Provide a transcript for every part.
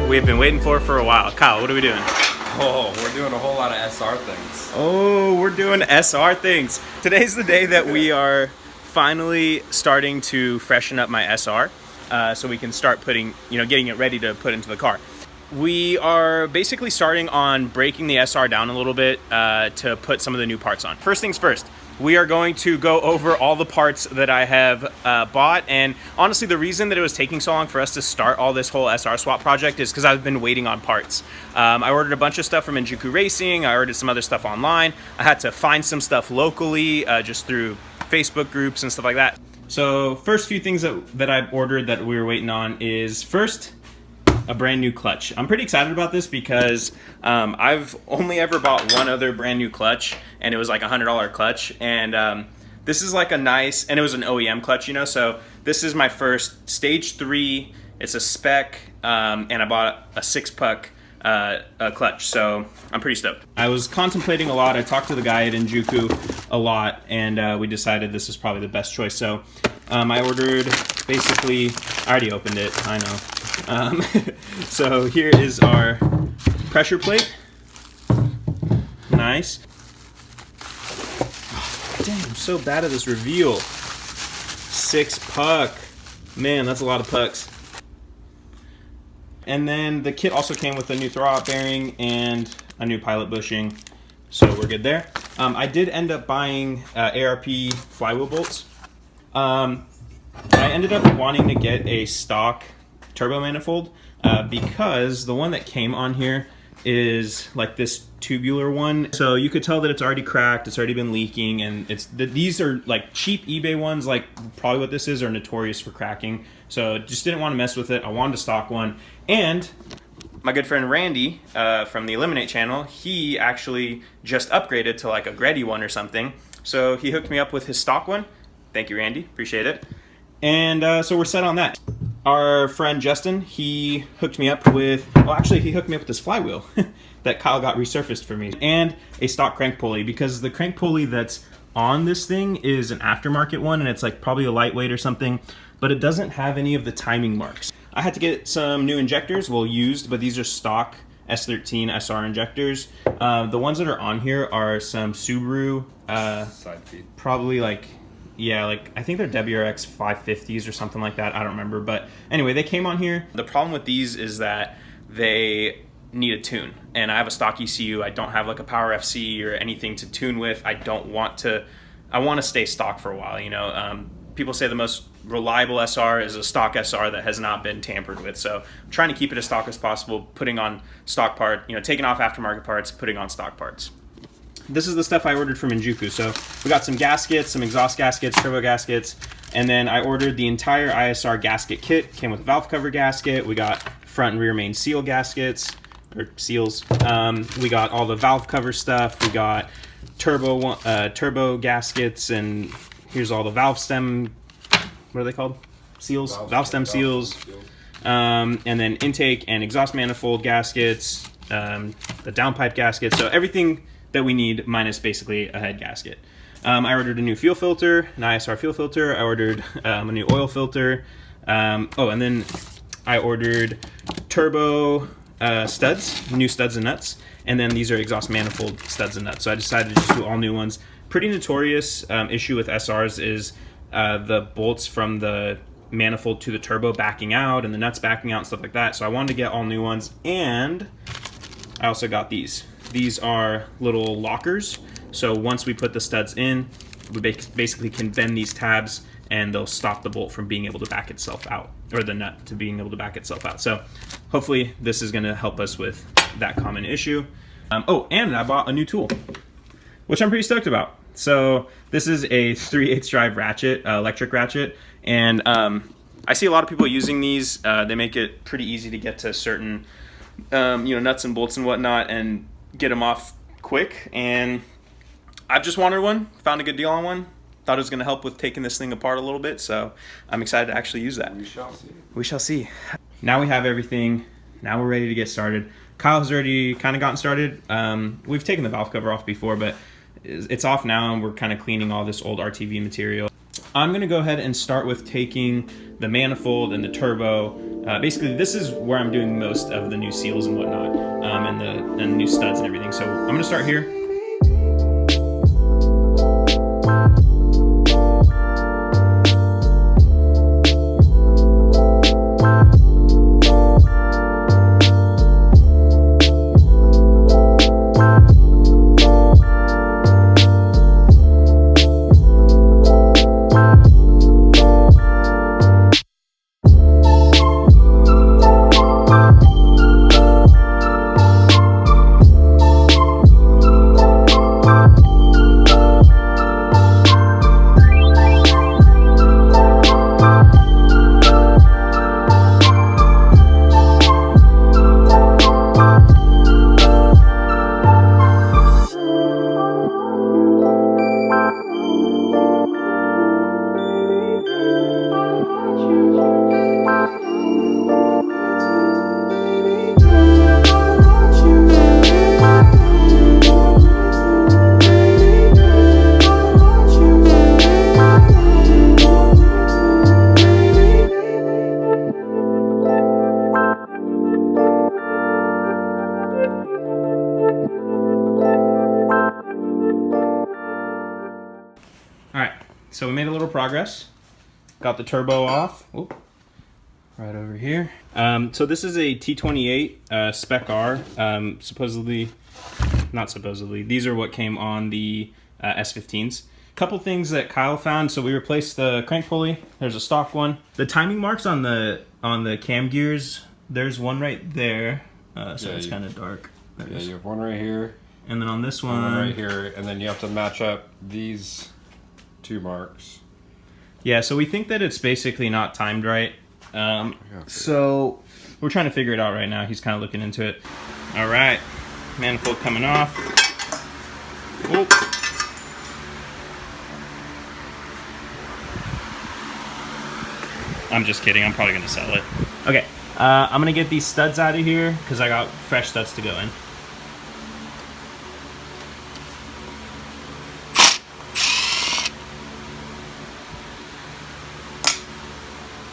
we have been waiting for a while. Kyle, what are we doing? Oh, we're doing a whole lot of SR things. Oh, we're doing SR things. Today's the day that we are finally starting to freshen up my SR, so we can start putting, getting it ready to put into the car. We are basically starting on breaking the SR down a little bit to put some of the new parts on. First things first, we are going to go over all the parts that I have bought, and honestly the reason that it was taking so long for us to start all this whole SR swap project is because I've been waiting on parts. I ordered a bunch of stuff from Injuku Racing, I ordered some other stuff online, I had to find some stuff locally just through Facebook groups and stuff like that. So first few things that I've ordered that we were waiting on is first, a brand new clutch. I'm pretty excited about this because I've only ever bought one other brand new clutch, and it was like $100 clutch, and this is like a nice, and it was an OEM clutch, so this is my first stage 3. It's a spec, and I bought a 6-puck clutch, so I'm pretty stoked. I was contemplating a lot. I talked to the guy at Injuku a lot, and we decided this is probably the best choice. So I ordered, basically, I already opened it, I know. So here is our pressure plate. Nice. Dang, I'm so bad at this reveal. 6-puck. Man, that's a lot of pucks. And then the kit also came with a new throwout bearing and a new pilot bushing, so we're good there. I did end up buying ARP flywheel bolts. I ended up wanting to get a stock turbo manifold because the one that came on here is like this tubular one, so you could tell that it's already cracked, it's already been leaking, and these are like cheap eBay ones, like probably what this is, are notorious for cracking, so just didn't want to mess with it. I wanted a stock one, and my good friend Randy from the Eliminate channel, he actually just upgraded to like a Greddy one or something, so he hooked me up with his stock one. Thank you, Randy, appreciate it. And so we're set on that. Our friend Justin, he hooked me up with, well actually he hooked me up with this flywheel that Kyle got resurfaced for me, and a stock crank pulley, because the crank pulley that's on this thing is an aftermarket one, and it's like probably a lightweight or something, but it doesn't have any of the timing marks. I had to get some new injectors, well used, but these are stock S13 SR injectors. The ones that are on here are some Subaru, Side feed. probably like, yeah, like I think they're WRX 550s or something like that. I don't remember. But anyway, they came on here. The problem with these is that they need a tune. And I have a stock ECU. I don't have like a Power FC or anything to tune with. I want to stay stock for a while, People say the most reliable SR is a stock SR that has not been tampered with. So I'm trying to keep it as stock as possible, putting on stock part, taking off aftermarket parts, putting on stock parts. This is the stuff I ordered from Injuku. So we got some gaskets, some exhaust gaskets, turbo gaskets, and then I ordered the entire ISR gasket kit. Came with a valve cover gasket. We got front and rear main seal gaskets, or seals. We got all the valve cover stuff. We got turbo gaskets, and here's all the valve stem, what are they called? Seals? Valve stem seals. And then intake and exhaust manifold gaskets, the downpipe gaskets. So everything that we need, minus basically a head gasket. I ordered a new fuel filter, an ISR fuel filter. I ordered a new oil filter. And then I ordered turbo studs, new studs and nuts. And then these are exhaust manifold studs and nuts. So I decided to just do all new ones. Pretty notorious issue with SRs is the bolts from the manifold to the turbo backing out and the nuts backing out and stuff like that. So I wanted to get all new ones, and I also got these. These are little lockers, so once we put the studs in, we basically can bend these tabs and they'll stop the bolt from being able to back itself out, or the nut to being able to back itself out. So hopefully this is going to help us with that common issue. And I bought a new tool, which I'm pretty stoked about. So this is a 3/8 drive ratchet, electric ratchet, and I see a lot of people using these. They make it pretty easy to get to certain nuts and bolts and whatnot and get them off quick, and I've just wanted one, found a good deal on one, thought it was going to help with taking this thing apart a little bit, so I'm excited to actually use that. We shall see. We shall see. Now we have everything, now we're ready to get started. Kyle has already kind of gotten started. We've taken the valve cover off before, but it's off now, and we're kind of cleaning all this old RTV material. I'm going to go ahead and start with taking the manifold and the turbo basically this is where I'm doing most of the new seals and whatnot, and the new studs and everything. So I'm gonna start here. So we made a little progress. Got the turbo off. Oop. Right over here. So this is a T28 Spec R. Supposedly, not supposedly, these are what came on the S15s. Couple things that Kyle found. So we replaced the crank pulley. There's a stock one. The timing marks on the cam gears, there's one right there. So it's kind of dark. Yeah, you have one right here. And then on this one right here, and then you have to match up these 2 marks. Yeah, so we think that it's basically not timed right. So we're trying to figure it out right now. He's kind of looking into it. All right, manifold coming off. Oop. I'm just kidding. I'm probably going to sell it. Okay, I'm going to get these studs out of here because I got fresh studs to go in.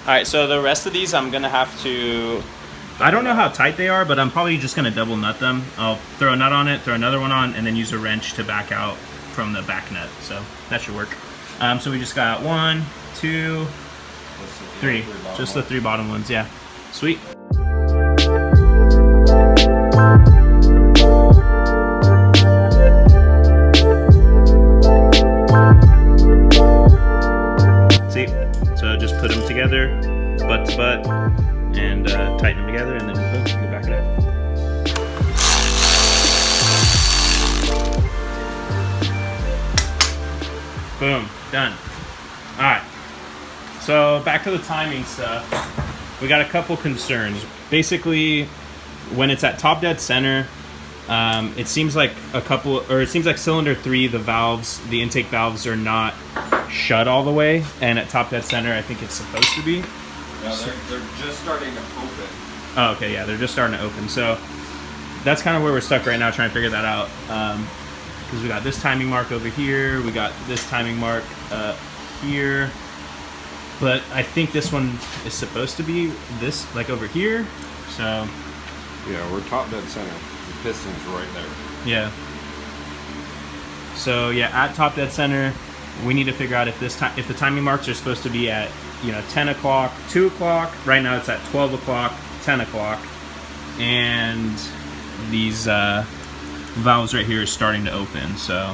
Alright, so the rest of these I'm going to have to... I don't know how tight they are, but I'm probably just going to double nut them. I'll throw a nut on it, throw another one on, and then use a wrench to back out from the back nut. So that should work. So we just got 1, 2, 3. Just the 3 bottom ones, yeah. Sweet. See? So just put them together, butt to butt, and tighten them together, and then boom, you back it up. Boom, done. All right, so back to the timing stuff. We got a couple concerns. Basically, when it's at top dead center, it seems like cylinder 3, the valves, the intake valves are not shut all the way, and at top dead center I think it's supposed to be. Yeah, they're just starting to open. Oh, okay, yeah, they're just starting to open. So that's kind of where we're stuck right now, trying to figure that out. Because we got this timing mark over here, we got this timing mark here, but I think this one is supposed to be this, like over here. So yeah, we're top dead center. The piston's right there. Yeah. So yeah, at top dead center, we need to figure out if if the timing marks are supposed to be at 10 o'clock, 2 o'clock. Right now it's at 12 o'clock, 10 o'clock, and these valves right here are starting to open. So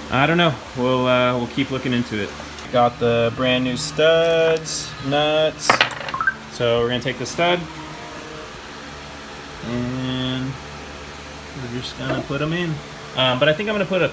I don't know. We'll keep looking into it. Got the brand new studs, nuts. So we're gonna take the stud and we're just gonna put them in. But I think I'm gonna put a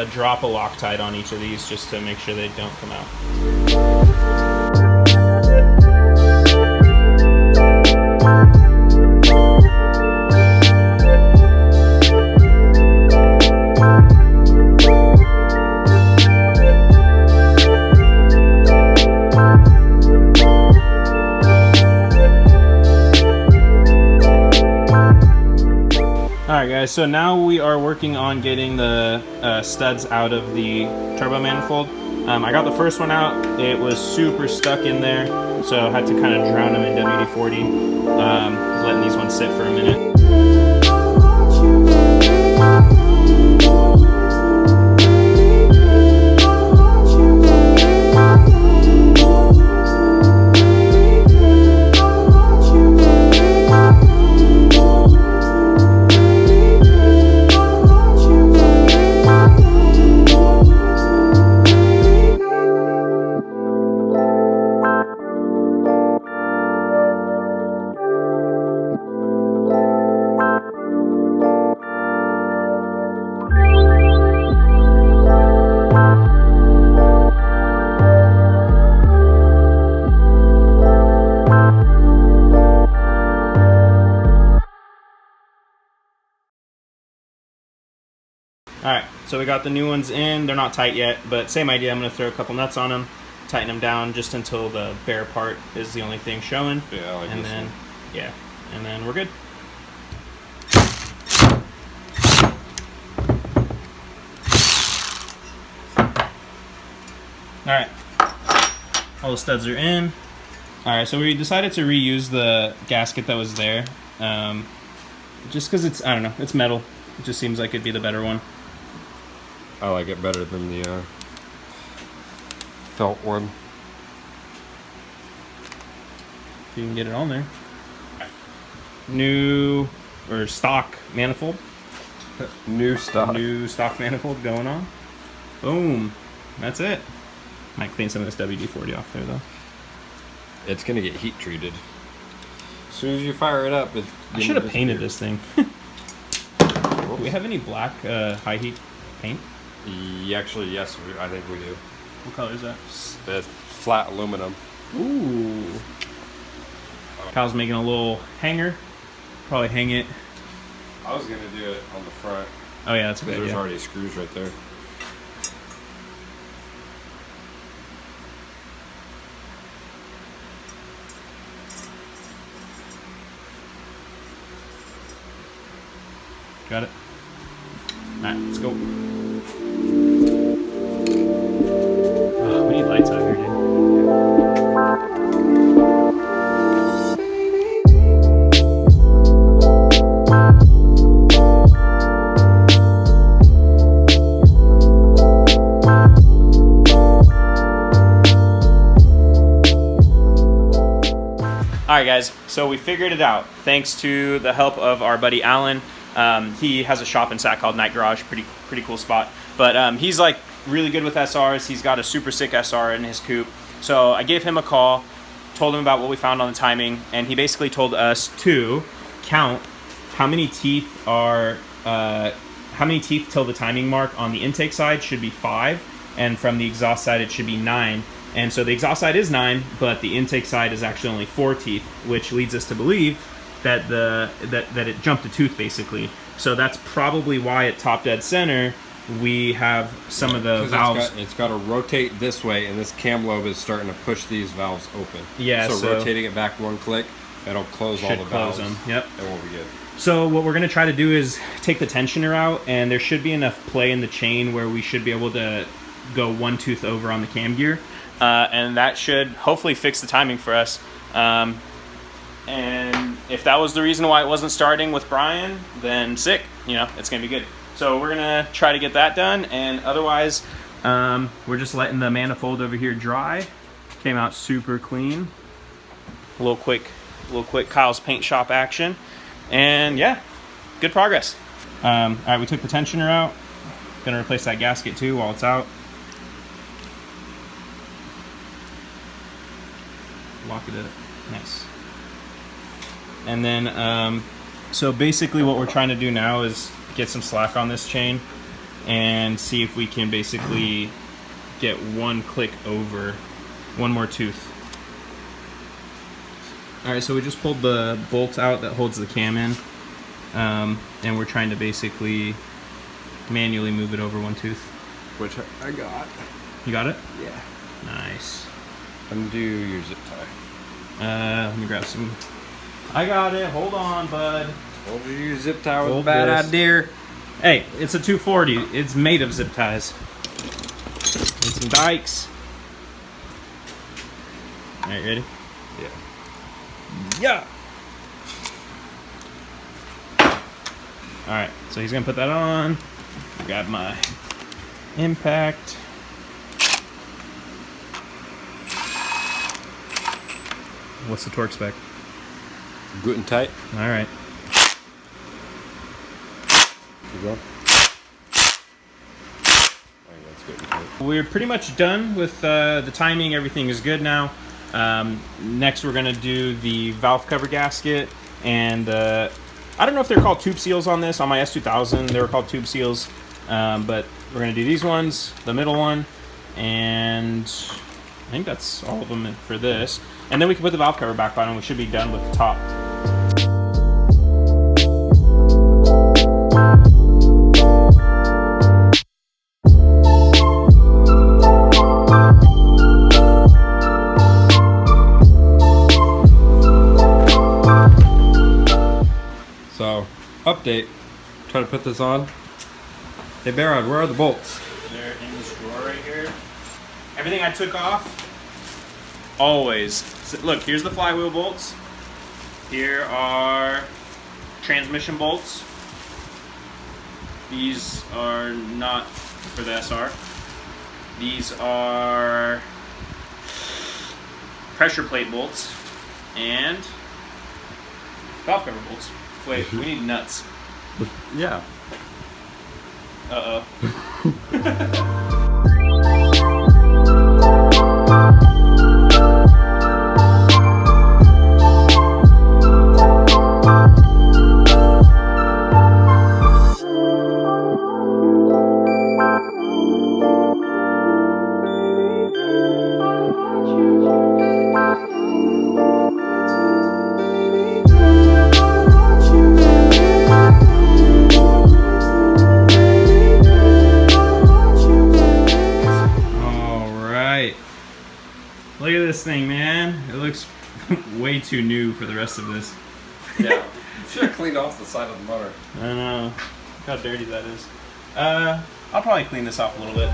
drop of Loctite on each of these just to make sure they don't come out. Alright guys, so now we are working on getting the studs out of the turbo manifold. I got the first one out. It was super stuck in there, so I had to kind of drown them in WD-40. Letting these ones sit for a minute. Alright, so we got the new ones in. They're not tight yet, but same idea. I'm going to throw a couple nuts on them, tighten them down just until the bare part is the only thing showing. Yeah, I like and this then, one. yeah, and then we're good. Alright, all the studs are in. Alright, so we decided to reuse the gasket that was there. Just because it's, I don't know, it's metal. It just seems like it'd be the better one. I like it better than the felt one. If you can get it on there. New, or stock manifold. New stock. New stock manifold going on. Boom. That's it. Might clean some of this WD-40 off there though. It's gonna get heat treated. As soon as you fire it up, I should have painted this thing. Do we have any black high heat paint? Actually, yes, I think we do. What color is that? It's flat aluminum. Ooh. Kyle's making a little hanger. Probably hang it. I was gonna do it on the front. Oh yeah, that's a good There's idea. already screws right there. Got it? Alright, let's go. Oh, we need lights out here, dude. Alright guys, so we figured it out thanks to the help of our buddy Alan. He has a shop in Sac called Night Garage, pretty cool spot. But he's like really good with SRs. He's got a super sick SR in his coupe. So I gave him a call, told him about what we found on the timing, and he basically told us to count how many teeth till the timing mark on the intake side should be 5, and from the exhaust side it should be 9. And so the exhaust side is 9, but the intake side is actually only 4 teeth, which leads us to believe that that it jumped a tooth basically. So that's probably why at top dead center we have some of the valves. It's got to rotate this way, and this cam lobe is starting to push these valves open. Yeah. So rotating it back one click, it'll close all the valves. Them. Yep. It won't be good. So what we're gonna try to do is take the tensioner out, and there should be enough play in the chain where we should be able to go one tooth over on the cam gear. And that should hopefully fix the timing for us. And if that was the reason why it wasn't starting with Brian, then sick, you know, it's gonna be good. So we're gonna try to get that done, and otherwise, we're just letting the manifold over here dry. Came out super clean. A little quick Kyle's paint shop action, and yeah, good progress. All right, we took the tensioner out. Gonna replace that gasket too while it's out. Lock it up. Nice. And then, so basically what we're trying to do now is get some slack on this chain and see if we can basically get one click over, one more tooth. All right, so we just pulled the bolt out that holds the cam in, and we're trying to basically manually move it over one tooth. Which I got. You got it? Yeah. Nice. Undo your zip tie. Let me grab some. I got it. Hold on, bud. Told you your zip tie was a Hold bad this. idea. Hey, it's a 240. It's made of zip ties. Need some dikes. All right, ready? Yeah. Yeah. All right, so he's gonna put that on. Grab my impact. What's the torque spec? Good and tight. All right. Keep going. That's good and tight. We're pretty much done with the timing. Everything is good now. Next, we're gonna do the valve cover gasket, and I don't know if they're called tube seals on this. On my S2000, they were called tube seals, but we're gonna do these ones, the middle one, and I think that's all of them for this. And then we can put the valve cover back on, and we should be done with the top. So, update. Try to put this on. Hey, Behrad, where are the bolts? They're in this drawer right here. Everything I took off, always. So look, here's the flywheel bolts. Here are transmission bolts. These are not for the SR. These are pressure plate bolts and valve cover bolts. Wait, we need nuts. Yeah. Uh-oh. Look at this thing, man. It looks way too new for the rest of this. Yeah. Should have cleaned off the side of the motor. I know. Look how dirty that is. I'll probably clean this off a little bit.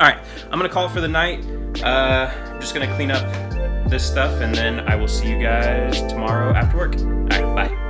Alright, I'm going to call it for the night. I'm just going to clean up this stuff, and then I will see you guys tomorrow after work. Alright, bye.